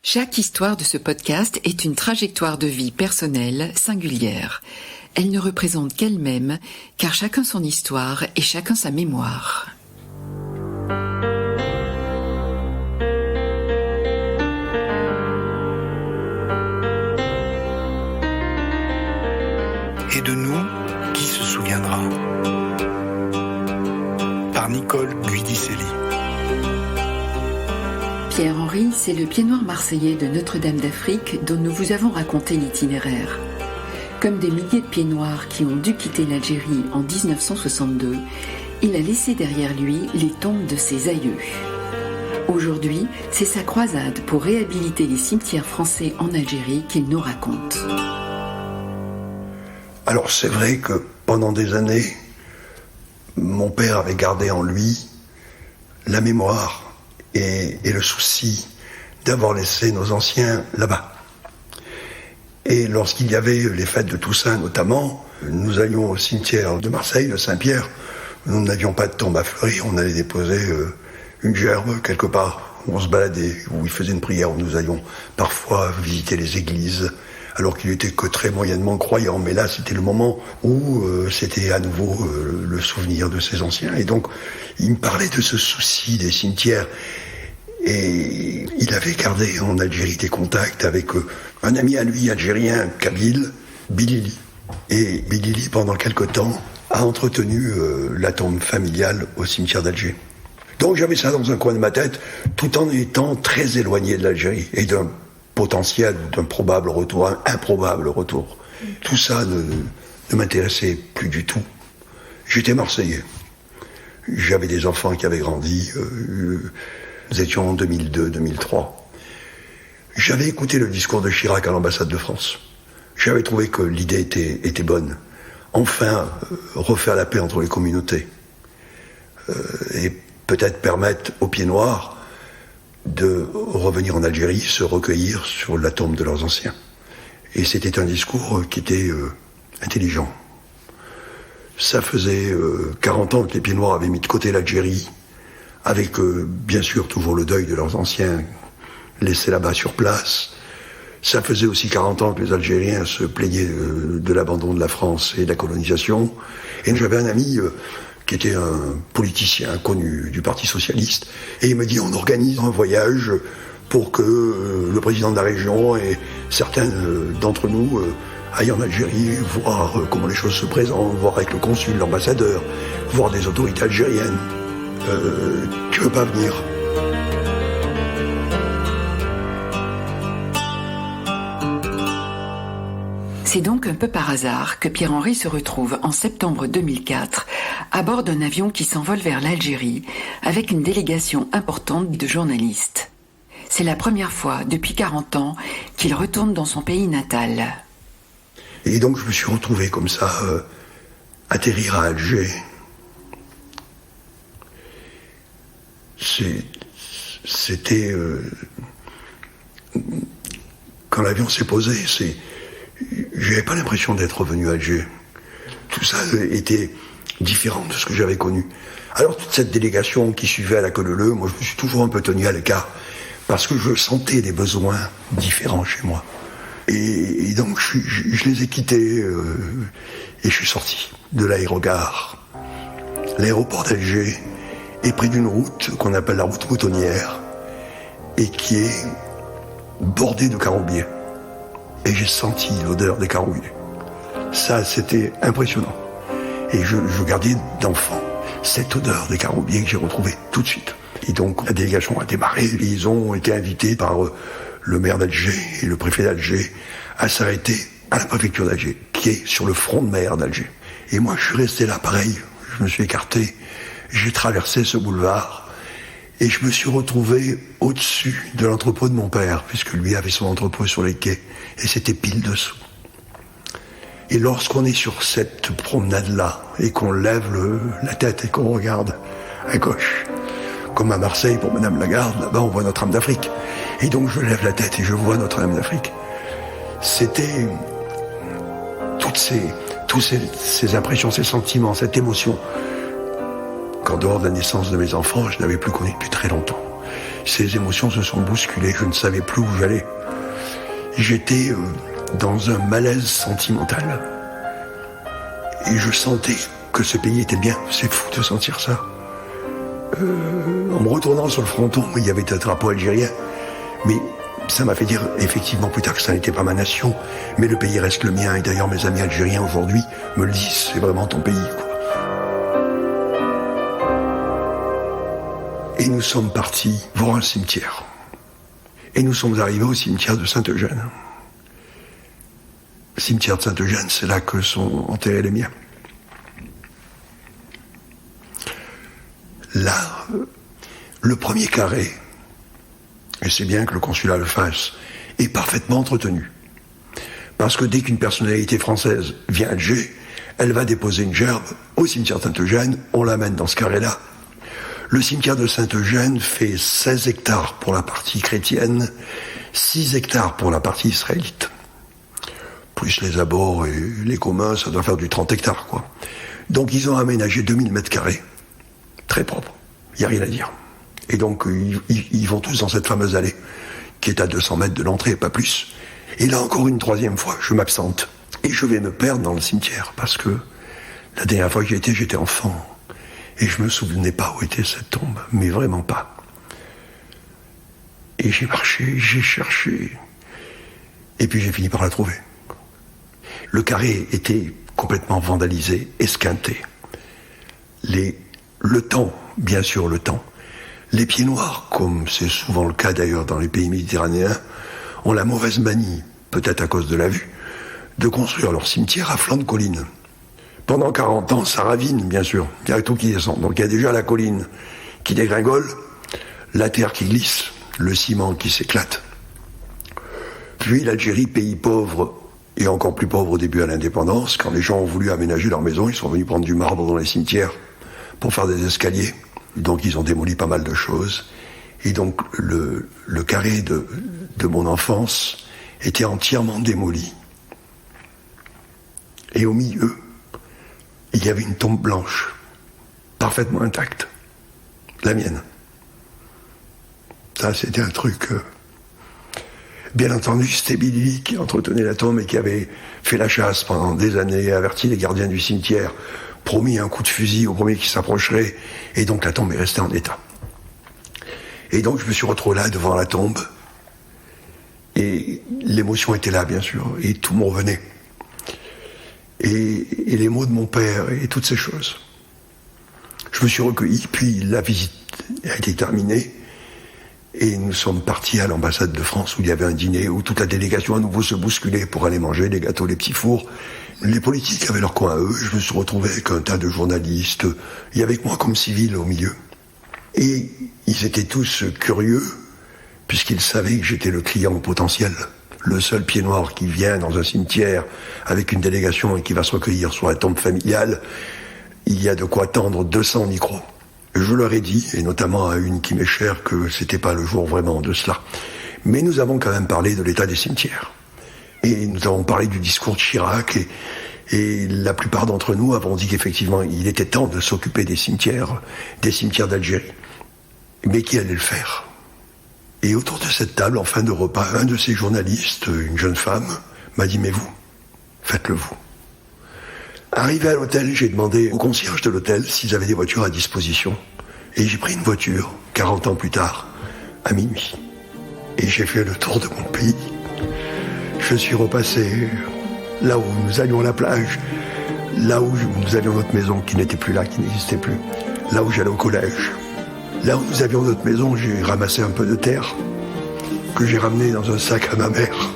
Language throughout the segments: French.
Chaque histoire de ce podcast est une trajectoire de vie personnelle, singulière. Elle ne représente qu'elle-même, car chacun son histoire et chacun sa mémoire. Et de nous, qui se souviendra? Par Nicole Guidicelli. Pierre-Henri, c'est le pied noir marseillais de Notre-Dame d'Afrique dont nous vous avons raconté l'itinéraire. Comme des milliers de pieds noirs qui ont dû quitter l'Algérie en 1962, il a laissé derrière lui les tombes de ses aïeux. Aujourd'hui, c'est sa croisade pour réhabiliter les cimetières français en Algérie qu'il nous raconte. Alors c'est vrai que pendant des années, mon père avait gardé en lui la mémoire et le souci d'avoir laissé nos anciens là-bas. Et lorsqu'il y avait les fêtes de Toussaint notamment, nous allions au cimetière de Marseille, le Saint-Pierre. Nous n'avions pas de tombe à fleurir, on allait déposer une gerbe quelque part où on se baladait, où il faisait une prière, où nous allions parfois visiter les églises, alors qu'il était que très moyennement croyant. Mais là, c'était le moment où c'était à nouveau le souvenir de ses anciens. Et donc, il me parlait de ce souci des cimetières. Et il avait gardé en Algérie des contacts avec un ami à lui, algérien, kabyle, Bilili. Et Bilili, pendant quelque temps, a entretenu la tombe familiale au cimetière d'Alger. Donc j'avais ça dans un coin de ma tête, tout en étant très éloigné de l'Algérie et d'un potentiel, d'un probable retour, un improbable retour. Tout ça ne m'intéressait plus du tout. J'étais Marseillais. J'avais des enfants qui avaient grandi. Nous étions en 2002-2003. J'avais écouté le discours de Chirac à l'ambassade de France. J'avais trouvé que l'idée était bonne. Enfin, refaire la paix entre les communautés. Et peut-être permettre aux pieds noirs de revenir en Algérie, se recueillir sur la tombe de leurs anciens. Et c'était un discours qui était intelligent. Ça faisait 40 ans que les pieds noirs avaient mis de côté l'Algérie, avec bien sûr toujours le deuil de leurs anciens laissés là-bas sur place. Ça faisait aussi 40 ans que les Algériens se plaignaient de l'abandon de la France et de la colonisation. Et j'avais un ami qui était un politicien connu du Parti Socialiste, et il me dit: on organise un voyage pour que le président de la région et certains d'entre nous aillent en Algérie, voir comment les choses se présentent, voir avec le consul, l'ambassadeur, voir des autorités algériennes. Tu veux pas venir? C'est donc un peu par hasard que Pierre-Henri se retrouve en septembre 2004 à bord d'un avion qui s'envole vers l'Algérie avec une délégation importante de journalistes. C'est la première fois depuis 40 ans qu'il retourne dans son pays natal. Et donc je me suis retrouvé comme ça, atterrir à Alger. C'était... quand l'avion s'est posé, j'avais pas l'impression d'être revenu à Alger. Tout ça était différent de ce que j'avais connu. Alors toute cette délégation qui suivait à la queue leu, moi je me suis toujours un peu tenu à l'écart, parce que je sentais des besoins différents chez moi. Et donc je les ai quittés et je suis sorti de l'aérogare. L'aéroport d'Alger est près d'une route qu'on appelle la route moutonnière et qui est bordée de caroubiers. Et j'ai senti l'odeur des caroubiers. Ça, c'était impressionnant. Et je gardais d'enfant cette odeur des caroubiers que j'ai retrouvée tout de suite. Et donc, la délégation a démarré. Et ils ont été invités par le maire d'Alger et le préfet d'Alger à s'arrêter à la préfecture d'Alger, qui est sur le front de mer d'Alger. Et moi, je suis resté là, pareil. Je me suis écarté. J'ai traversé ce boulevard. Et je me suis retrouvé au-dessus de l'entrepôt de mon père, puisque lui avait son entrepôt sur les quais, et c'était pile dessous. Et lorsqu'on est sur cette promenade-là, et qu'on lève la tête et qu'on regarde à gauche, comme à Marseille pour Madame Lagarde, là-bas on voit Notre-Dame d'Afrique. Et donc je lève la tête et je vois Notre-Dame d'Afrique. C'était toutes ces impressions, ces sentiments, cette émotion, qu'en dehors de la naissance de mes enfants, je n'avais plus connu depuis très longtemps. Ces émotions se sont bousculées, je ne savais plus où j'allais. J'étais dans un malaise sentimental. Et je sentais que ce pays était bien. C'est fou de sentir ça. En me retournant sur le fronton, il y avait un drapeau algérien. Mais ça m'a fait dire effectivement plus tard que ça n'était pas ma nation. Mais le pays reste le mien. Et d'ailleurs, mes amis algériens aujourd'hui me le disent. C'est vraiment ton pays, quoi. Et nous sommes partis voir un cimetière. Et nous sommes arrivés au cimetière de Saint-Eugène. Le cimetière de Saint-Eugène, c'est là que sont enterrés les miens. Là, le premier carré, et c'est bien que le consulat le fasse, est parfaitement entretenu. Parce que dès qu'une personnalité française vient à Alger, elle va déposer une gerbe au cimetière de Saint-Eugène, on l'amène dans ce carré-là. Le cimetière de Saint-Eugène fait 16 hectares pour la partie chrétienne, 6 hectares pour la partie israélite. Plus les abords et les communs, ça doit faire du 30 hectares, quoi. Donc ils ont aménagé 2000 mètres carrés. Très propre. Il n'y a rien à dire. Et donc ils vont tous dans cette fameuse allée, qui est à 200 mètres de l'entrée, pas plus. Et là encore une troisième fois, je m'absente. Et je vais me perdre dans le cimetière, parce que la dernière fois que j'y étais, j'étais enfant. Et je me souvenais pas où était cette tombe, mais vraiment pas. Et j'ai marché, j'ai cherché, et puis j'ai fini par la trouver. Le carré était complètement vandalisé, esquinté. Le temps, bien sûr le temps. Les pieds noirs, comme c'est souvent le cas d'ailleurs dans les pays méditerranéens, ont la mauvaise manie, peut-être à cause de la vue, de construire leur cimetière à flanc de colline. Pendant 40 ans, ça ravine, bien sûr. Il y a tout qui descend. Donc il y a déjà la colline qui dégringole, la terre qui glisse, le ciment qui s'éclate. Puis l'Algérie, pays pauvre, et encore plus pauvre au début à l'indépendance, quand les gens ont voulu aménager leur maison, ils sont venus prendre du marbre dans les cimetières pour faire des escaliers. Donc ils ont démoli pas mal de choses. Et donc le carré de mon enfance était entièrement démoli. Et au milieu, il y avait une tombe blanche, parfaitement intacte. La mienne. Ça, c'était un truc... Bien entendu, c'était Billy qui entretenait la tombe et qui avait fait la chasse pendant des années, averti les gardiens du cimetière, promis un coup de fusil au premier qui s'approcherait, et donc la tombe est restée en état. Et donc je me suis retrouvé là, devant la tombe, et l'émotion était là, bien sûr, et tout me revenait. Et les mots de mon père et toutes ces choses. Je me suis recueilli, puis la visite a été terminée et nous sommes partis à l'ambassade de France où il y avait un dîner où toute la délégation à nouveau se bousculait pour aller manger les gâteaux, les petits fours. Les politiques avaient leur coin à eux, je me suis retrouvé avec un tas de journalistes, et avec moi comme civil au milieu. Et ils étaient tous curieux puisqu'ils savaient que j'étais le client potentiel. Le seul pied noir qui vient dans un cimetière avec une délégation et qui va se recueillir sur la tombe familiale, il y a de quoi attendre 200 micros. Je leur ai dit, et notamment à une qui m'est chère, que c'était pas le jour vraiment de cela. Mais nous avons quand même parlé de l'état des cimetières. Et nous avons parlé du discours de Chirac, et la plupart d'entre nous avons dit qu'effectivement, il était temps de s'occuper des cimetières d'Algérie. Mais qui allait le faire ? Et autour de cette table, en fin de repas, un de ces journalistes, une jeune femme, m'a dit « Mais vous, faites-le vous ». Arrivé à l'hôtel, j'ai demandé au concierge de l'hôtel s'ils avaient des voitures à disposition. Et j'ai pris une voiture, 40 ans plus tard, à minuit. Et j'ai fait le tour de mon pays. Je suis repassé là où nous allions à la plage, là où nous avions notre maison qui n'était plus là, qui n'existait plus, là où j'allais au collège. Là où nous avions notre maison, j'ai ramassé un peu de terre que j'ai ramené dans un sac à ma mère.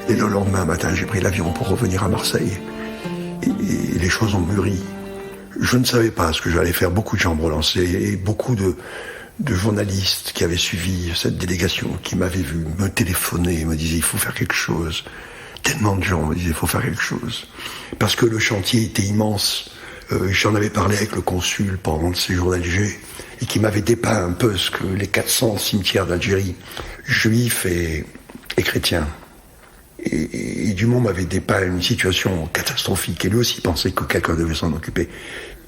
Et le lendemain matin, j'ai pris l'avion pour revenir à Marseille. Et les choses ont mûri. Je ne savais pas ce que j'allais faire. Beaucoup de gens me relançaient et beaucoup de journalistes qui avaient suivi cette délégation, qui m'avaient vu me téléphoner, me disaient il faut faire quelque chose. Tellement de gens me disaient il faut faire quelque chose. Parce que le chantier était immense. J'en avais parlé avec le consul pendant le séjour d'Alger et qui m'avait dépeint un peu ce que les 400 cimetières d'Algérie, juifs et chrétiens. Et Dumont m'avait dépeint une situation catastrophique et lui aussi pensait que quelqu'un devait s'en occuper.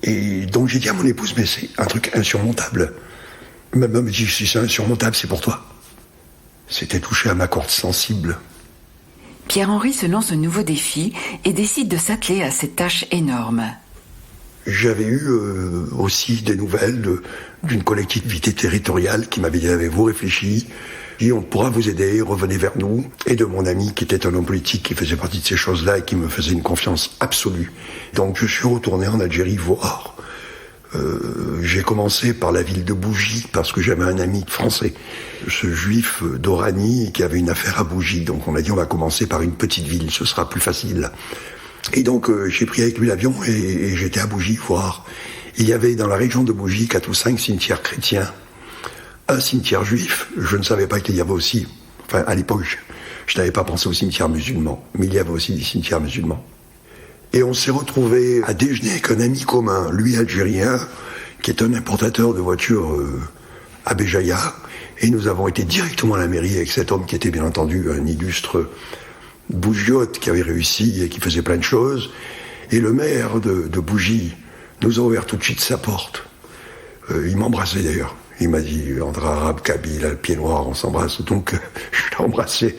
Et donc j'ai dit à mon épouse, mais c'est un truc insurmontable. Maman me dit, si c'est insurmontable, c'est pour toi. C'était touché à ma corde sensible. Pierre-Henri se lance un nouveau défi et décide de s'atteler à cette tâche énorme. J'avais eu aussi des nouvelles d'une collectivité territoriale qui m'avait dit, avez-vous réfléchi ? Dit, on pourra vous aider, revenez vers nous. Et de mon ami qui était un homme politique qui faisait partie de ces choses-là et qui me faisait une confiance absolue. Donc je suis retourné en Algérie voir. J'ai commencé par la ville de Bougie parce que j'avais un ami français, ce juif d'Oranie qui avait une affaire à Bougie. Donc on a dit on va commencer par une petite ville, ce sera plus facile. Et donc j'ai pris avec lui l'avion et j'étais à Bougie voir. Il y avait dans la région de Bougie 4 ou 5 cimetières chrétiens, un cimetière juif. Je ne savais pas qu'il y avait aussi, enfin à l'époque je n'avais pas pensé aux cimetières musulmans, mais il y avait aussi des cimetières musulmans. Et on s'est retrouvés à déjeuner avec un ami commun, lui algérien, qui est un importateur de voitures à Béjaïa. Et nous avons été directement à la mairie avec cet homme qui était bien entendu un illustre bougiote qui avait réussi et qui faisait plein de choses. Et le maire de Bougie nous a ouvert tout de suite sa porte. Il m'embrassait d'ailleurs. Il m'a dit, André arabe, kabyle, pied noir, on s'embrasse. Donc je l'ai embrassé.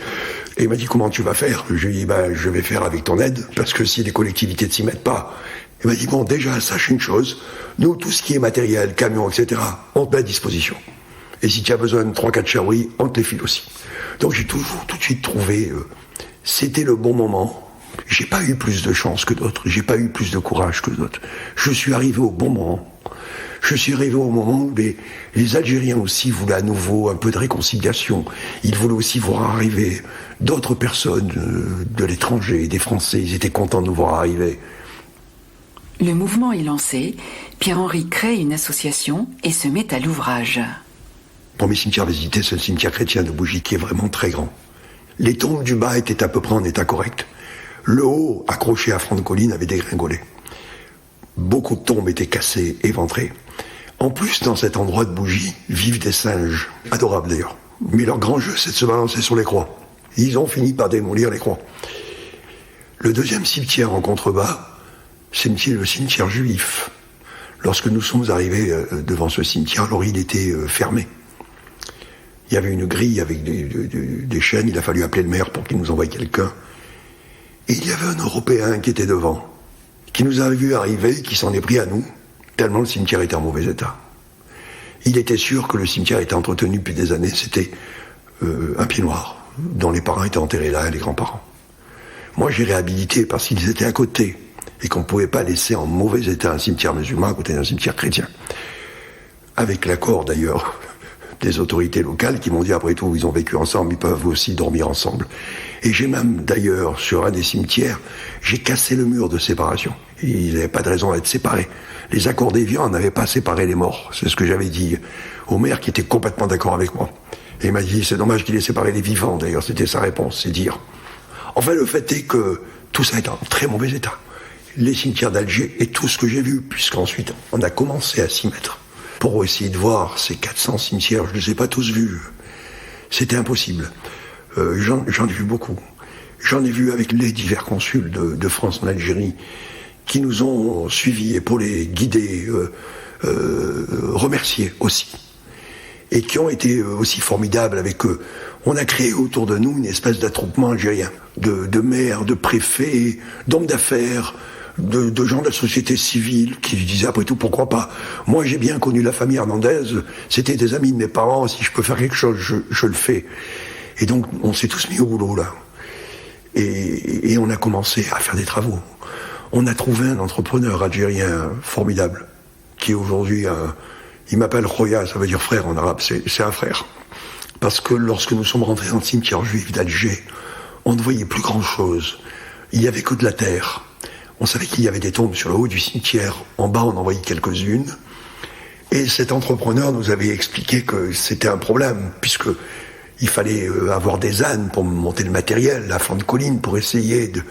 Et il m'a dit, comment tu vas faire ? Je lui ai dit, je vais faire avec ton aide, parce que si les collectivités ne s'y mettent pas. Il m'a dit, bon, déjà, sache une chose, nous, tout ce qui est matériel, camion, etc., on te met à disposition. Et si tu as besoin de 3-4 charruis, on te les file aussi. Donc j'ai toujours tout de suite trouvé, c'était le bon moment. J'ai pas eu plus de chance que d'autres, j'ai pas eu plus de courage que d'autres. Je suis arrivé au bon moment. Je suis arrivé au moment où les Algériens aussi voulaient à nouveau un peu de réconciliation. Ils voulaient aussi voir arriver d'autres personnes de l'étranger, des Français. Ils étaient contents de nous voir arriver. Le mouvement est lancé. Pierre-Henri crée une association et se met à l'ouvrage. Le premier cimetière visité, c'est le cimetière chrétien de Bougie, qui est vraiment très grand. Les tombes du bas étaient à peu près en état correct. Le haut, accroché à flanc de colline, avait dégringolé. Beaucoup de tombes étaient cassées, éventrées. En plus, dans cet endroit de Bougie, vivent des singes, adorables d'ailleurs. Mais leur grand jeu, c'est de se balancer sur les croix. Ils ont fini par démolir les croix. Le deuxième cimetière en contrebas, c'est le cimetière juif. Lorsque nous sommes arrivés devant ce cimetière, alors il était fermé. Il y avait une grille avec des chaînes, il a fallu appeler le maire pour qu'il nous envoie quelqu'un. Et il y avait un Européen qui était devant, qui nous a vu arriver, qui s'en est pris à nous, tellement le cimetière était en mauvais état. Il était sûr que le cimetière était entretenu depuis des années, c'était un pied noir, dont les parents étaient enterrés là, les grands-parents. Moi j'ai réhabilité parce qu'ils étaient à côté, et qu'on ne pouvait pas laisser en mauvais état un cimetière musulman à côté d'un cimetière chrétien. Avec l'accord d'ailleurs des autorités locales qui m'ont dit après tout, ils ont vécu ensemble, ils peuvent aussi dormir ensemble. Et j'ai même d'ailleurs, sur un des cimetières, j'ai cassé le mur de séparation. Ils n'avaient pas de raison d'être séparés. Les accords d'Évian n'avaient pas séparé les morts. C'est ce que j'avais dit au maire qui était complètement d'accord avec moi. Et il m'a dit, c'est dommage qu'il ait séparé les vivants d'ailleurs, c'était sa réponse, c'est dire. Enfin, le fait est que tout ça est en très mauvais état. Les cimetières d'Alger et tout ce que j'ai vu, puisqu'ensuite on a commencé à s'y mettre pour essayer de voir ces 400 cimetières, je ne les ai pas tous vus. C'était impossible. J'en ai vu beaucoup. J'en ai vu avec les divers consuls de France en Algérie qui nous ont suivis, épaulés, guidés, remerciés aussi. Et qui ont été aussi formidables avec eux. On a créé autour de nous une espèce d'attroupement algérien, de maires, de préfets, d'hommes d'affaires, de gens de la société civile qui disaient après tout pourquoi pas. Moi j'ai bien connu la famille Hernandez, c'était des amis de mes parents, si je peux faire quelque chose je le fais. Et donc on s'est tous mis au boulot là. Et on a commencé à faire des travaux. On a trouvé un entrepreneur algérien formidable qui est aujourd'hui il m'appelle Roya, ça veut dire frère en arabe, c'est un frère. Parce que lorsque nous sommes rentrés dans le cimetière juif d'Alger, on ne voyait plus grand chose. Il n'y avait que de la terre. On savait qu'il y avait des tombes sur le haut du cimetière. En bas, on en voyait quelques-unes. Et cet entrepreneur nous avait expliqué que c'était un problème, puisque il fallait avoir des ânes pour monter le matériel, la flanc de colline, pour essayer de...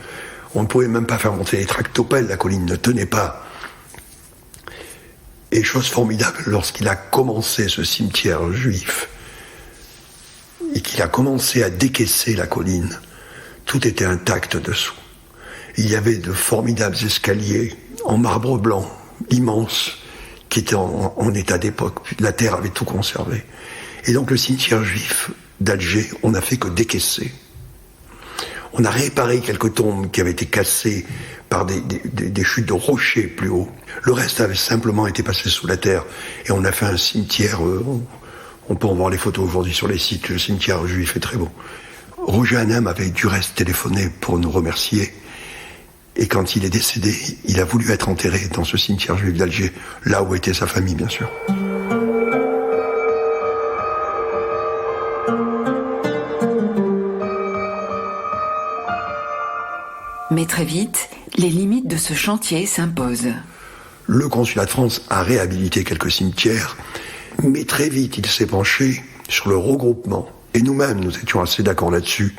On ne pouvait même pas faire monter les tractopelles, la colline ne tenait pas. Et chose formidable, lorsqu'il a commencé ce cimetière juif, et qu'il a commencé à décaisser la colline, tout était intact dessous. Il y avait de formidables escaliers en marbre blanc, immenses, qui était en état d'époque. La terre avait tout conservé. Et donc le cimetière juif d'Alger, on n'a fait que décaisser. On a réparé quelques tombes qui avaient été cassées par des chutes de rochers plus haut. Le reste avait simplement été passé sous la terre. Et on a fait un cimetière, on peut en voir les photos aujourd'hui sur les sites, le cimetière juif est très beau. Roger Hanem avait du reste téléphoné pour nous remercier. Et quand il est décédé, il a voulu être enterré dans ce cimetière juif d'Alger, là où était sa famille, bien sûr. Mais très vite, les limites de ce chantier s'imposent. Le consulat de France a réhabilité quelques cimetières, mais très vite il s'est penché sur le regroupement. Et nous-mêmes, nous étions assez d'accord là-dessus.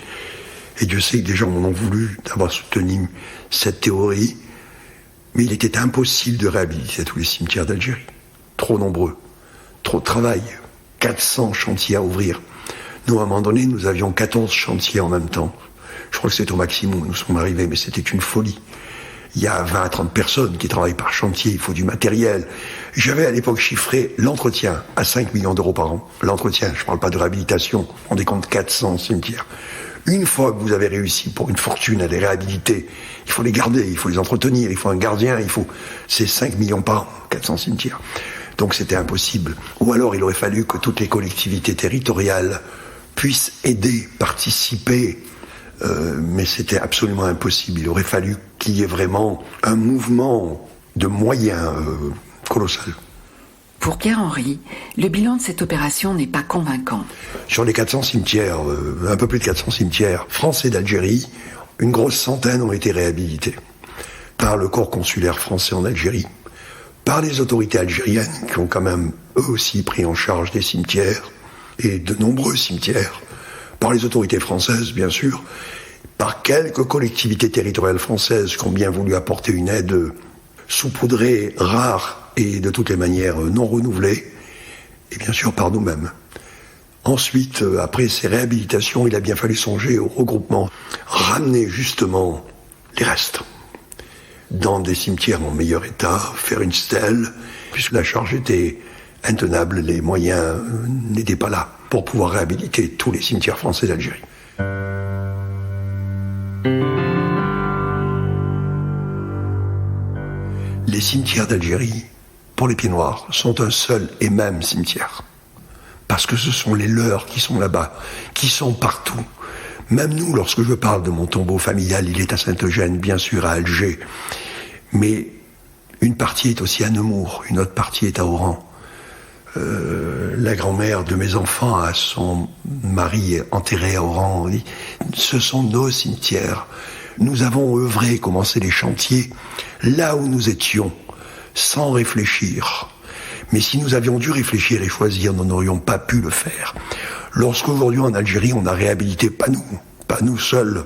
Et Dieu sait que des gens en ont voulu d'avoir soutenu cette théorie, mais il était impossible de réhabiliter tous les cimetières d'Algérie. Trop nombreux, trop de travail, 400 chantiers à ouvrir. Nous, à un moment donné, nous avions 14 chantiers en même temps. Je crois que c'est au maximum où nous sommes arrivés, mais c'était une folie. Il y a 20 à 30 personnes qui travaillent par chantier, il faut du matériel. J'avais à l'époque chiffré l'entretien à 5 millions d'euros par an. L'entretien, je ne parle pas de réhabilitation, on décompte 400 cimetières. Une fois que vous avez réussi pour une fortune à les réhabiliter, il faut les garder, il faut les entretenir, il faut un gardien, c'est 5 millions par an, 400 cimetières. Donc c'était impossible. Ou alors il aurait fallu que toutes les collectivités territoriales puissent aider, participer, mais c'était absolument impossible. Il aurait fallu qu'il y ait vraiment un mouvement de moyens colossal. Pour Pierre-Henri, le bilan de cette opération n'est pas convaincant. Sur les 400 cimetières, un peu plus de 400 cimetières français d'Algérie, une grosse centaine ont été réhabilités par le corps consulaire français en Algérie, par les autorités algériennes qui ont quand même eux aussi pris en charge des cimetières, et de nombreux cimetières, par les autorités françaises bien sûr, par quelques collectivités territoriales françaises qui ont bien voulu apporter une aide saupoudrée, rare, et de toutes les manières non renouvelées, et bien sûr par nous-mêmes. Ensuite, après ces réhabilitations, il a bien fallu songer au regroupement, ramener justement les restes dans des cimetières en meilleur état, faire une stèle, puisque la charge était intenable, les moyens n'étaient pas là pour pouvoir réhabiliter tous les cimetières français d'Algérie. Les cimetières d'Algérie, pour les Pieds-Noirs, sont un seul et même cimetière. Parce que ce sont les leurs qui sont là-bas, qui sont partout. Même nous, lorsque je parle de mon tombeau familial, il est à Saint-Eugène, bien sûr, à Alger. Mais une partie est aussi à Nemours, une autre partie est à Oran. La grand-mère de mes enfants a son mari enterré à Oran. Ce sont nos cimetières. Nous avons œuvré, commencé les chantiers là où nous étions, sans réfléchir. Mais si nous avions dû réfléchir et choisir, nous n'aurions pas pu le faire. Lorsqu'aujourd'hui en Algérie, on a réhabilité, pas nous seuls,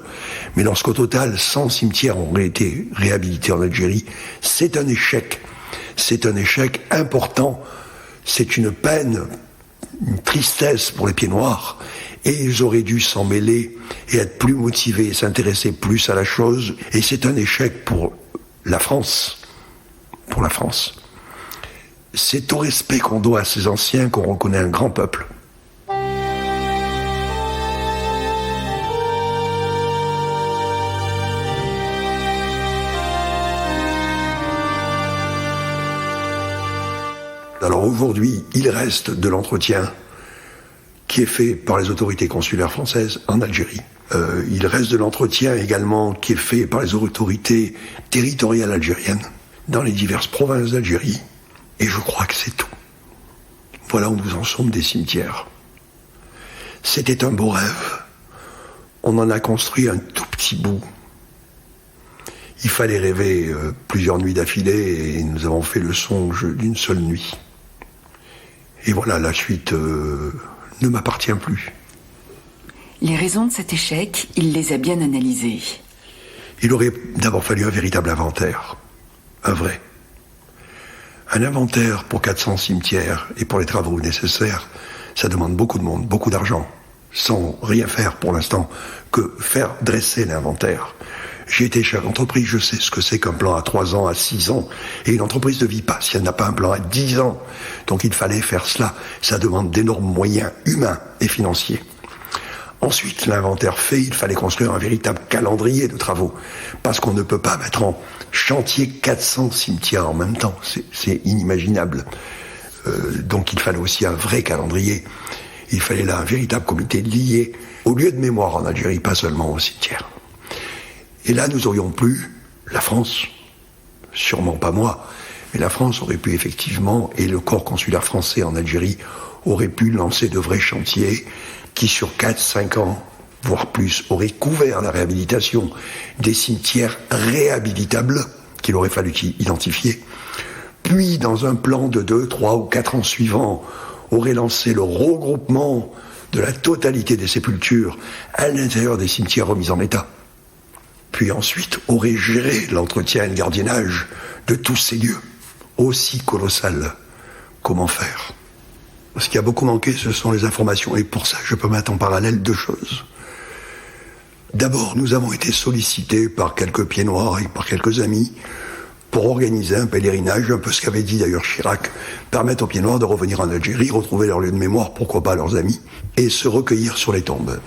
mais lorsqu'au total 100 cimetières ont été réhabilités en Algérie, c'est un échec. C'est un échec important. C'est une peine, une tristesse pour les Pieds-Noirs. Et ils auraient dû s'en mêler et être plus motivés et s'intéresser plus à la chose. Et c'est un échec pour la France. Pour la France. C'est au respect qu'on doit à ces anciens qu'on reconnaît un grand peuple. Alors aujourd'hui, il reste de l'entretien qui est fait par les autorités consulaires françaises en Algérie. Il reste de l'entretien également qui est fait par les autorités territoriales algériennes dans les diverses provinces d'Algérie. Et je crois que c'est tout. Voilà où nous en sommes des cimetières. C'était un beau rêve. On en a construit un tout petit bout. Il fallait rêver plusieurs nuits d'affilée et nous avons fait le songe d'une seule nuit. Et voilà, la suite ne m'appartient plus. Les raisons de cet échec, il les a bien analysées. Il aurait d'abord fallu un véritable inventaire. Un vrai. Un inventaire pour 400 cimetières et pour les travaux nécessaires, ça demande beaucoup de monde, beaucoup d'argent, sans rien faire pour l'instant que faire dresser l'inventaire. J'ai été chef d'entreprise, je sais ce que c'est qu'un plan à 3 ans, à 6 ans. Et une entreprise ne vit pas si elle n'a pas un plan à 10 ans. Donc il fallait faire cela. Ça demande d'énormes moyens humains et financiers. Ensuite, l'inventaire fait, il fallait construire un véritable calendrier de travaux. Parce qu'on ne peut pas mettre en chantier 400 cimetières en même temps. C'est inimaginable. Donc il fallait aussi un vrai calendrier. Il fallait là un véritable comité lié au lieu de mémoire en Algérie, pas seulement au cimetière. Et là, nous aurions pu, la France, sûrement pas moi, mais la France aurait pu effectivement, et le corps consulaire français en Algérie aurait pu lancer de vrais chantiers qui, sur 4-5 ans, voire plus, auraient couvert la réhabilitation des cimetières réhabilitables qu'il aurait fallu identifier. Puis, dans un plan de 2, 3 ou 4 ans suivants, aurait lancé le regroupement de la totalité des sépultures à l'intérieur des cimetières remis en état. Puis ensuite aurait géré l'entretien et le gardiennage de tous ces lieux, aussi colossal. Comment faire ? Ce qui a beaucoup manqué, ce sont les informations, et pour ça, je peux mettre en parallèle 2 choses. D'abord, nous avons été sollicités par quelques pieds noirs et par quelques amis pour organiser un pèlerinage, un peu ce qu'avait dit d'ailleurs Chirac, permettre aux pieds noirs de revenir en Algérie, retrouver leur lieu de mémoire, pourquoi pas leurs amis, et se recueillir sur les tombes.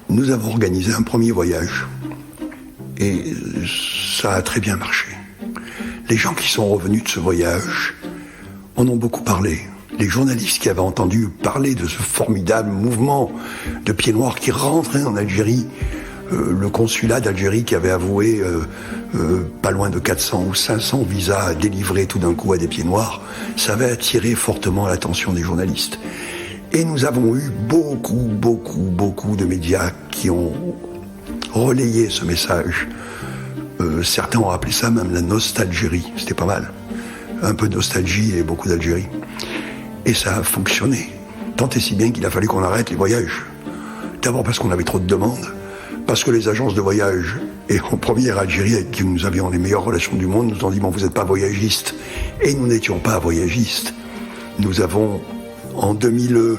Nous avons organisé un premier voyage, et ça a très bien marché. Les gens qui sont revenus de ce voyage en ont beaucoup parlé. Les journalistes qui avaient entendu parler de ce formidable mouvement de pieds noirs qui rentraient en Algérie, le consulat d'Algérie qui avait avoué pas loin de 400 ou 500 visas délivrés tout d'un coup à des pieds noirs, ça avait attiré fortement l'attention des journalistes. Et nous avons eu beaucoup de médias qui ont relayé ce message. Certains ont appelé ça même la nostalgérie. C'était pas mal. Un peu de nostalgie et beaucoup d'Algérie. Et ça a fonctionné. Tant et si bien qu'il a fallu qu'on arrête les voyages. D'abord parce qu'on avait trop de demandes, parce que les agences de voyage, et en première Algérie avec qui nous avions les meilleures relations du monde, nous ont dit « bon, vous n'êtes pas voyagistes ». Et nous n'étions pas voyagistes. Nous avons, en 2000,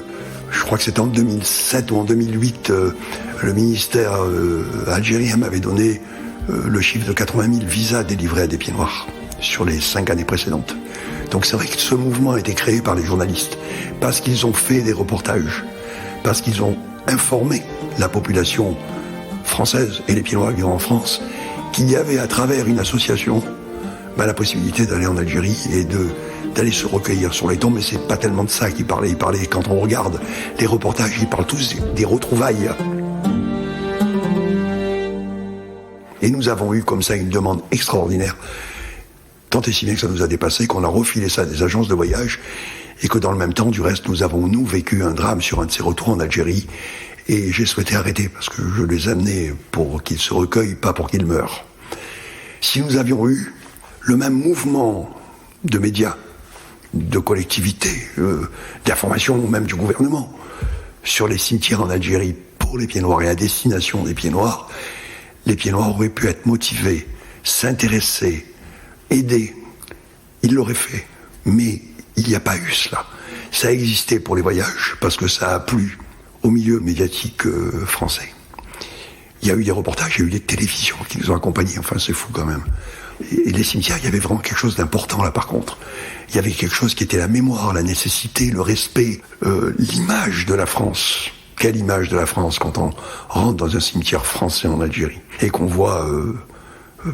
je crois que c'était en 2007 ou en 2008, le ministère algérien m'avait donné le chiffre de 80 000 visas délivrés à des pieds noirs sur les 5 années précédentes. Donc c'est vrai que ce mouvement a été créé par les journalistes, parce qu'ils ont fait des reportages, parce qu'ils ont informé la population française et les pieds noirs vivant en France qu'il y avait à travers une association la possibilité d'aller en Algérie et d'aller se recueillir sur les tombes. Mais c'est pas tellement de ça qu'ils parlaient. Ils parlaient, quand on regarde les reportages, ils parlent tous des retrouvailles. Et nous avons eu comme ça une demande extraordinaire, tant et si bien que ça nous a dépassé, qu'on a refilé ça à des agences de voyage, et que dans le même temps, du reste, nous avons, vécu un drame sur un de ces retours en Algérie, et j'ai souhaité arrêter, parce que je les amenais pour qu'ils se recueillent, pas pour qu'ils meurent. Si nous avions eu le même mouvement de médias, de collectivités, d'information, même du gouvernement, sur les cimetières en Algérie pour les pieds noirs et à destination des pieds noirs, les pieds noirs auraient pu être motivés, s'intéresser, aider. Ils l'auraient fait. Mais il n'y a pas eu cela. Ça a existé pour les voyages, parce que ça a plu au milieu médiatique français. Il y a eu des reportages, il y a eu des télévisions qui nous ont accompagnés. Enfin, c'est fou quand même. Et les cimetières, il y avait vraiment quelque chose d'important là, par contre. Il y avait quelque chose qui était la mémoire, la nécessité, le respect, l'image de la France. Quelle image de la France quand on rentre dans un cimetière français en Algérie et qu'on voit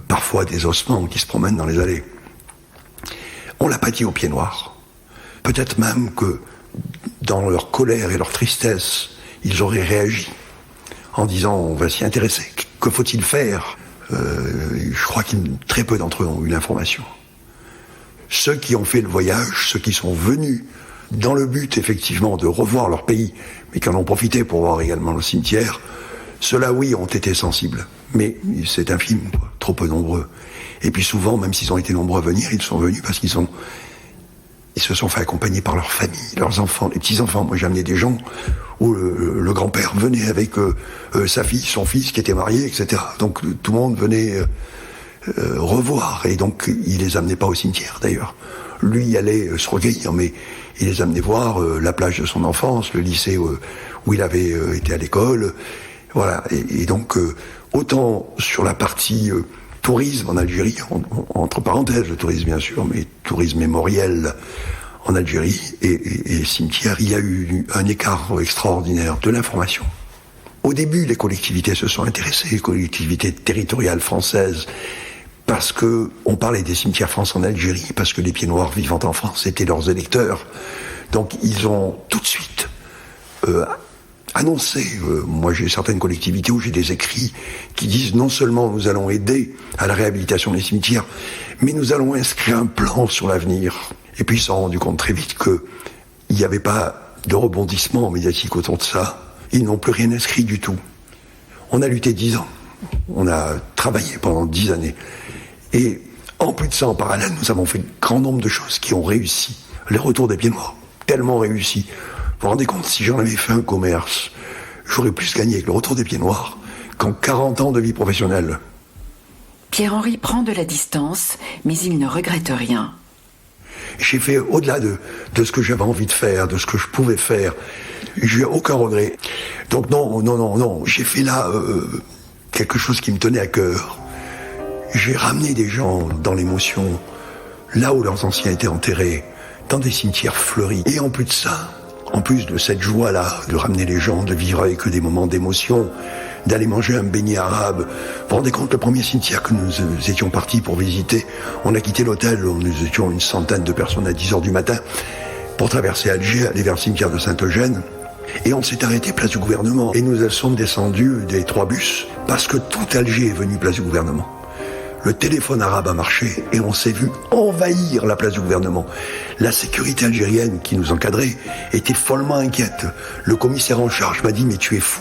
parfois des ossements qui se promènent dans les allées. On l'a pas dit aux pieds noirs. Peut-être même que dans leur colère et leur tristesse, ils auraient réagi en disant on va s'y intéresser. Que faut-il faire ? Je crois que très peu d'entre eux ont eu l'information. Ceux qui ont fait le voyage, ceux qui sont venus dans le but effectivement de revoir leur pays, mais qui en ont profité pour voir également le cimetière, ceux-là oui ont été sensibles. Mais c'est infime, trop peu nombreux. Et puis souvent, même s'ils ont été nombreux à venir, ils sont venus parce qu'ils se sont fait accompagner par leur famille, leurs enfants, les petits-enfants. Moi j'ai amené des gens où le grand-père venait avec sa fille, son fils qui était marié, etc. Donc tout le monde venait revoir, et donc il les amenait pas au cimetière d'ailleurs. Lui il allait se recueillir, mais il les amenait voir la plage de son enfance, le lycée où il avait été à l'école, Voilà, et donc, autant sur la partie tourisme en Algérie, entre parenthèses, le tourisme bien sûr, mais tourisme mémoriel en Algérie et cimetière, il y a eu un écart extraordinaire de l'information. Au début, les collectivités se sont intéressées, les collectivités territoriales françaises, parce que on parlait des cimetières France en Algérie, parce que les pieds noirs vivant en France étaient leurs électeurs. Donc ils ont tout de suite annoncé, moi j'ai certaines collectivités où j'ai des écrits qui disent non seulement nous allons aider à la réhabilitation des cimetières, mais nous allons inscrire un plan sur l'avenir. Et puis ils se sont rendus compte très vite qu'il n'y avait pas de rebondissement médiatique autour de ça. Ils n'ont plus rien inscrit du tout. On a lutté 10 ans. On a travaillé pendant 10 années. Et en plus de ça, en parallèle, nous avons fait un grand nombre de choses qui ont réussi. Les retours des pieds noirs, tellement réussi. Vous vous rendez compte, si j'en avais fait un commerce, j'aurais plus gagné avec le retour des pieds noirs qu'en 40 ans de vie professionnelle. Pierre-Henri prend de la distance, mais il ne regrette rien. J'ai fait au-delà de ce que j'avais envie de faire, de ce que je pouvais faire. J'ai aucun regret. Donc non. J'ai fait là quelque chose qui me tenait à cœur. J'ai ramené des gens dans l'émotion, là où leurs anciens étaient enterrés, dans des cimetières fleuris. Et en plus de ça, en plus de cette joie-là, de ramener les gens, de vivre avec eux des moments d'émotion, d'aller manger un beignet arabe. Vous vous rendez compte, le premier cimetière que nous étions partis pour visiter, on a quitté l'hôtel, nous étions une centaine de personnes à 10h du matin, pour traverser Alger, aller vers le cimetière de Saint-Eugène. Et on s'est arrêté place du gouvernement. Et nous sommes descendus des 3 bus, parce que tout Alger est venu place du gouvernement. Le téléphone arabe a marché et on s'est vu envahir la place du gouvernement. La sécurité algérienne qui nous encadrait était follement inquiète. Le commissaire en charge m'a dit « mais tu es fou,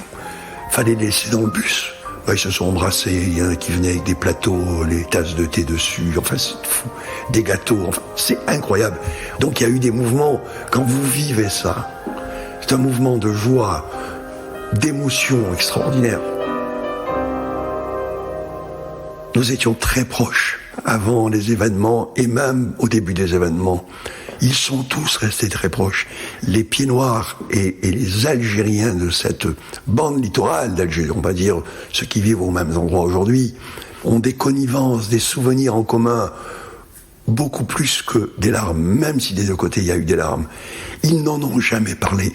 fallait les laisser dans le bus ». Ils se sont embrassés, il y en a qui venaient avec des plateaux, les tasses de thé dessus, enfin c'est fou, des gâteaux, enfin c'est incroyable. Donc il y a eu des mouvements, quand vous vivez ça, c'est un mouvement de joie, d'émotion extraordinaire. Nous étions très proches avant les événements et même au début des événements. Ils sont tous restés très proches. Les pieds noirs et les Algériens de cette bande littorale d'Alger, on va dire ceux qui vivent aux mêmes endroits aujourd'hui, ont des connivences, des souvenirs en commun, beaucoup plus que des larmes, même si des deux côtés il y a eu des larmes. Ils n'en ont jamais parlé.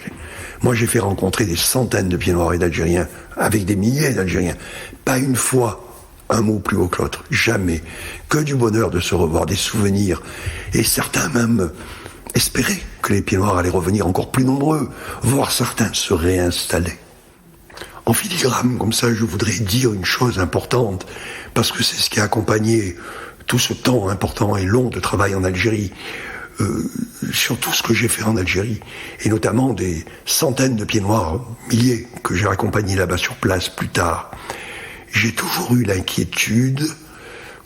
Moi j'ai fait rencontrer des centaines de pieds noirs et d'Algériens, avec des milliers d'Algériens. Pas une fois un mot plus haut que l'autre, jamais. Que du bonheur de se revoir, des souvenirs. Et certains même espéraient que les pieds noirs allaient revenir encore plus nombreux, voire certains se réinstaller. En filigrane, comme ça, je voudrais dire une chose importante, parce que c'est ce qui a accompagné tout ce temps important et long de travail en Algérie, sur tout ce que j'ai fait en Algérie, et notamment des centaines de pieds noirs, milliers, que j'ai accompagnés là-bas sur place plus tard. J'ai toujours eu l'inquiétude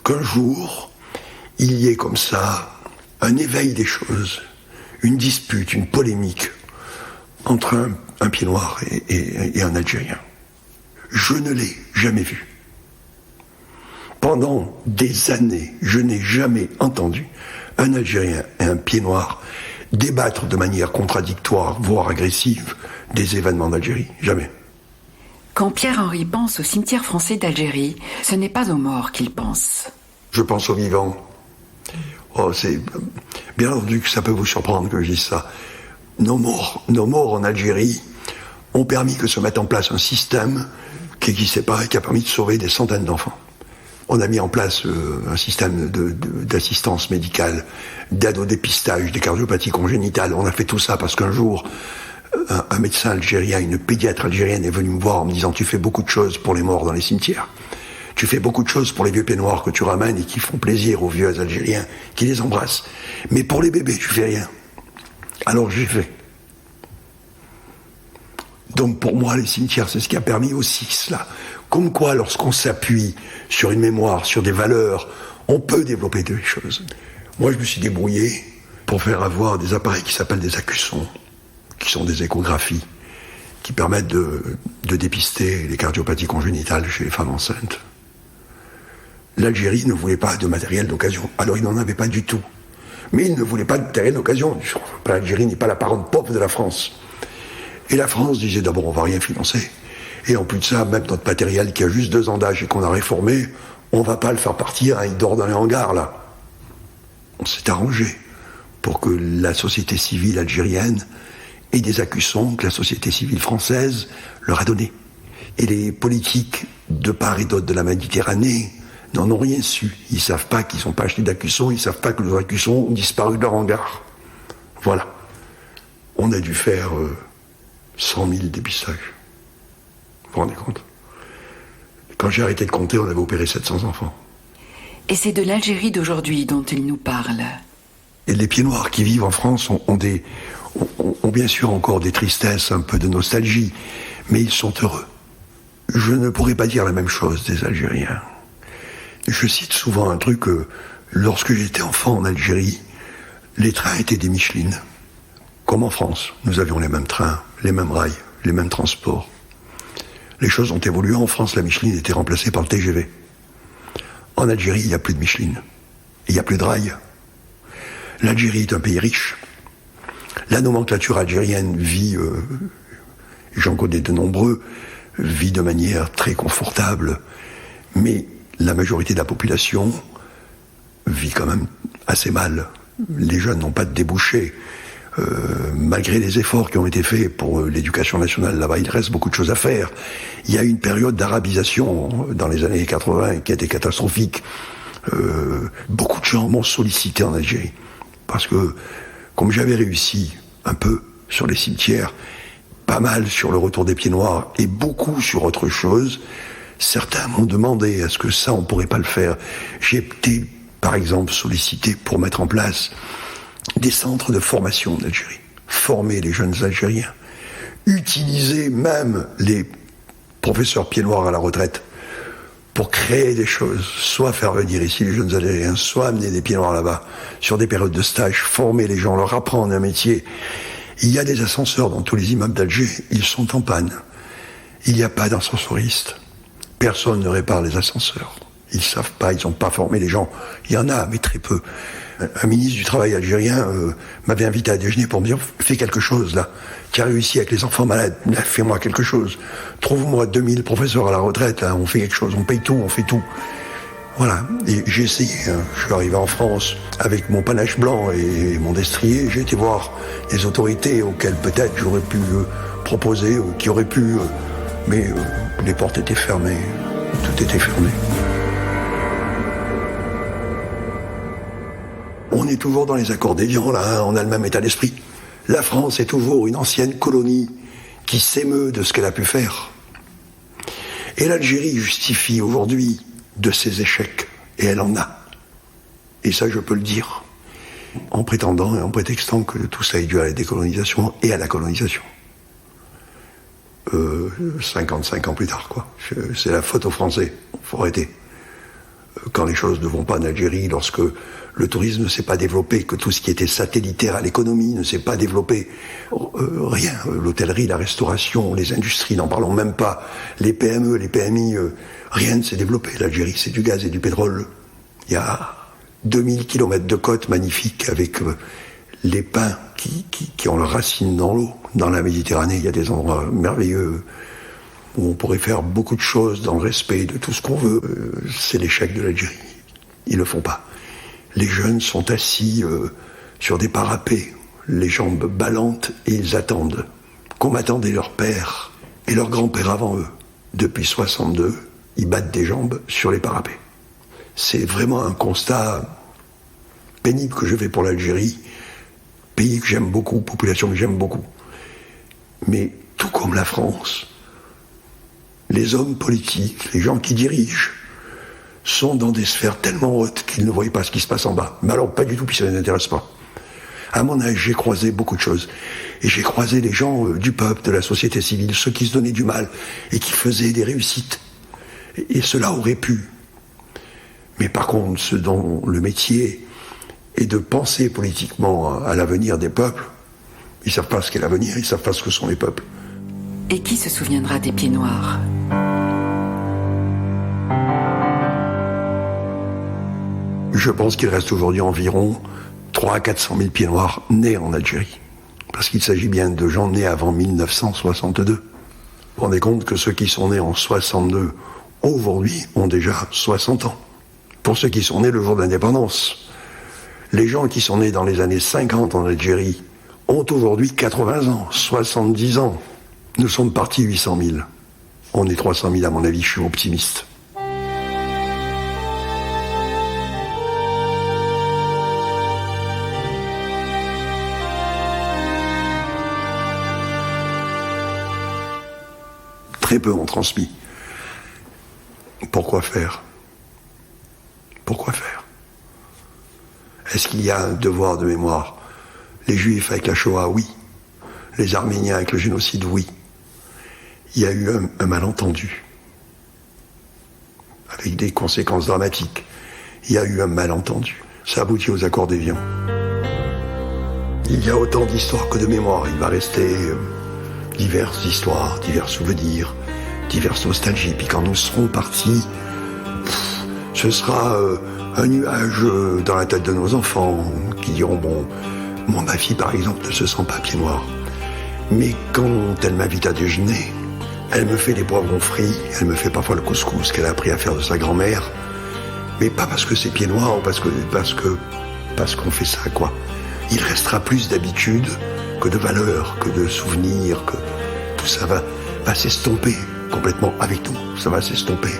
qu'un jour, il y ait comme ça un éveil des choses, une dispute, une polémique entre un pied noir et un Algérien. Je ne l'ai jamais vu. Pendant des années, je n'ai jamais entendu un Algérien et un pied noir débattre de manière contradictoire, voire agressive, des événements d'Algérie. Jamais. Quand Pierre-Henri pense au cimetière français d'Algérie, ce n'est pas aux morts qu'il pense. Je pense aux vivants. Oh, c'est bien entendu que ça peut vous surprendre que je dise ça. Nos morts en Algérie ont permis que se mette en place un système qui a permis de sauver des centaines d'enfants. On a mis en place un système d'assistance médicale, d'aide au dépistage des cardiopathies congénitales. On a fait tout ça parce qu'un jour, un médecin algérien, une pédiatre algérienne est venue me voir en me disant « Tu fais beaucoup de choses pour les morts dans les cimetières. Tu fais beaucoup de choses pour les vieux pieds noirs que tu ramènes et qui font plaisir aux vieux Algériens, qui les embrassent. Mais pour les bébés, tu fais rien. » Alors j'ai fait. Donc pour moi, les cimetières, c'est ce qui a permis aussi cela. Comme quoi, lorsqu'on s'appuie sur une mémoire, sur des valeurs, on peut développer des choses. Moi, je me suis débrouillé pour faire avoir des appareils qui s'appellent des AccuSon, qui sont des échographies, qui permettent de dépister les cardiopathies congénitales chez les femmes enceintes. L'Algérie ne voulait pas de matériel d'occasion, alors il n'en avait pas du tout. Mais il ne voulait pas de matériel d'occasion. L'Algérie n'est pas la parente pauvre de la France. Et la France disait d'abord on ne va rien financer. Et en plus de ça, même notre matériel qui a juste 2 ans d'âge et qu'on a réformé, on va pas le faire partir, hein, il dort dans les hangars là. On s'est arrangé pour que la société civile algérienne ait des accusons que la société civile française leur a donnés. Et les politiques de part et d'autre de la Méditerranée n'en ont rien su. Ils savent pas qu'ils n'ont pas acheté d'accusons, ils savent pas que leurs accusons ont disparu de leur hangar. Voilà. On a dû faire 100 000 dépistages. Vous vous rendez compte ? Quand j'ai arrêté de compter, on avait opéré 700 enfants. Et c'est de l'Algérie d'aujourd'hui dont il nous parle. Et les pieds noirs qui vivent en France ont bien sûr encore des tristesses, un peu de nostalgie, mais ils sont heureux. Je ne pourrais pas dire la même chose des Algériens. Je cite souvent un truc, lorsque j'étais enfant en Algérie, les trains étaient des Michelin. Comme en France, nous avions les mêmes trains, les mêmes rails, les mêmes transports. Les choses ont évolué. En France, la Michelin était remplacée par le TGV. En Algérie, il n'y a plus de Michelin. Il n'y a plus de rails. L'Algérie est un pays riche. La nomenclature algérienne vit, j'en connais de nombreux, vit de manière très confortable. Mais la majorité de la population vit quand même assez mal. Les jeunes n'ont pas de débouchés. Malgré les efforts qui ont été faits pour l'éducation nationale là-bas, il reste beaucoup de choses à faire. Il y a eu une période d'arabisation dans les années 80 qui a été catastrophique. Beaucoup de gens m'ont sollicité en Algérie. Parce que, comme j'avais réussi un peu sur les cimetières, pas mal sur le retour des pieds noirs et beaucoup sur autre chose, certains m'ont demandé est-ce que ça on pourrait pas le faire. J'ai été par exemple sollicité pour mettre en place des centres de formation en Algérie, former les jeunes Algériens, utiliser même les professeurs pieds noirs à la retraite pour créer des choses, soit faire venir ici les jeunes Algériens, soit amener des pieds noirs là-bas sur des périodes de stage, former les gens, leur apprendre un métier. Il y a des ascenseurs dans tous les immeubles d'Alger, ils sont en panne. Il n'y a pas d'ascensoriste. Personne ne répare les ascenseurs. Ils ne savent pas, ils n'ont pas formé les gens. Il y en a, mais très peu. Un ministre du Travail algérien m'avait invité à déjeuner pour me dire « Fais quelque chose, là. Tu as réussi avec les enfants malades. Là, fais-moi quelque chose. Trouve-moi 2000 professeurs à la retraite. Là. On fait quelque chose. On paye tout. On fait tout. » Voilà. Et j'ai essayé. Hein. Je suis arrivé en France avec mon panache blanc et mon destrier. J'ai été voir les autorités auxquelles peut-être j'aurais pu proposer, qui auraient pu... mais les portes étaient fermées. Tout était fermé. On est toujours dans les accords d'Évian, là, hein, on a le même état d'esprit. La France est toujours une ancienne colonie qui s'émeut de ce qu'elle a pu faire. Et l'Algérie justifie aujourd'hui de ses échecs, et elle en a. Et ça, je peux le dire, en prétendant et en prétextant que tout ça est dû à la décolonisation et à la colonisation. 55 ans plus tard, quoi. C'est la faute aux Français, faut arrêter. Quand les choses ne vont pas en Algérie, lorsque le tourisme ne s'est pas développé, que tout ce qui était satellitaire à l'économie ne s'est pas développé, rien. L'hôtellerie, la restauration, les industries, n'en parlons même pas. Les PME, les PMI, rien ne s'est développé. L'Algérie, c'est du gaz et du pétrole. Il y a 2000 kilomètres de côtes magnifiques avec les pins qui ont leurs racines dans l'eau. Dans la Méditerranée, il y a des endroits merveilleux où on pourrait faire beaucoup de choses dans le respect de tout ce qu'on veut. C'est l'échec de l'Algérie. Ils le font pas. Les jeunes sont assis sur des parapets, les jambes ballantes, et ils attendent, comme attendaient leurs pères et leurs grands-pères avant eux. Depuis 62, ils battent des jambes sur les parapets. C'est vraiment un constat pénible que je fais pour l'Algérie, pays que j'aime beaucoup, population que j'aime beaucoup. Mais tout comme la France, les hommes politiques, les gens qui dirigent, sont dans des sphères tellement hautes qu'ils ne voient pas ce qui se passe en bas. Mais alors, pas du tout, puis ça ne les intéresse pas. À mon âge, j'ai croisé beaucoup de choses. Et j'ai croisé les gens du peuple, de la société civile, ceux qui se donnaient du mal et qui faisaient des réussites. Et cela aurait pu. Mais par contre, ceux dont le métier est de penser politiquement à l'avenir des peuples, ils ne savent pas ce qu'est l'avenir, ils ne savent pas ce que sont les peuples. Et qui se souviendra des pieds noirs ? Je pense qu'il reste aujourd'hui environ 300 à 400 000 pieds noirs nés en Algérie. Parce qu'il s'agit bien de gens nés avant 1962. vous rendez compte que ceux qui sont nés en 62, aujourd'hui, ont déjà 60 ans. Pour ceux qui sont nés le jour de l'indépendance, les gens qui sont nés dans les années 50 en Algérie ont aujourd'hui 80 ans, 70 ans. Nous sommes partis 800 000. On est 300 000 à mon avis, je suis optimiste. Très peu ont transmis. Pourquoi faire ? Pourquoi faire ? Est-ce qu'il y a un devoir de mémoire ? Les Juifs avec la Shoah, oui. Les Arméniens avec le génocide, oui. Il y a eu un malentendu, avec des conséquences dramatiques. Il y a eu un malentendu. Ça aboutit aux accords d'Évian. Il y a autant d'histoires que de mémoires. Il va rester diverses histoires, divers souvenirs, diverses nostalgies. Puis quand nous serons partis, ce sera un nuage dans la tête de nos enfants qui diront, ma fille par exemple ne se sent pas pied noir. Mais quand elle m'invite à déjeuner, elle me fait des poivrons frits, elle me fait parfois le couscous qu'elle a appris à faire de sa grand-mère. Mais pas parce que c'est pied noir ou parce qu'on fait ça, quoi. Il restera plus d'habitude que de valeur, que de souvenirs, que tout ça va s'estomper complètement avec nous. Ça va s'estomper.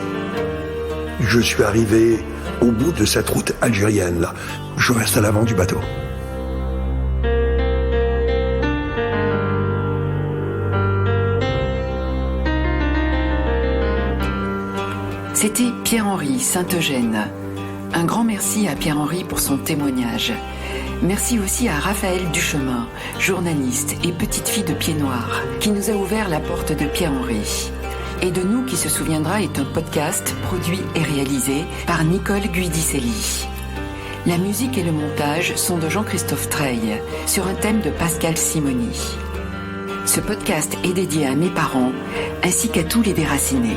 Je suis arrivé au bout de cette route algérienne, là. Je reste à l'avant du bateau. C'était Pierre-Henri Saint-Eugène. Un grand merci à Pierre-Henri pour son témoignage. Merci aussi à Raphaël Duchemin, journaliste et petite fille de Pied Noir, qui nous a ouvert la porte de Pierre-Henri. Et de nous qui se souviendra est un podcast produit et réalisé par Nicole Guidicelli. La musique et le montage sont de Jean-Christophe Treille, sur un thème de Pascal Simoni. Ce podcast est dédié à mes parents, ainsi qu'à tous les déracinés.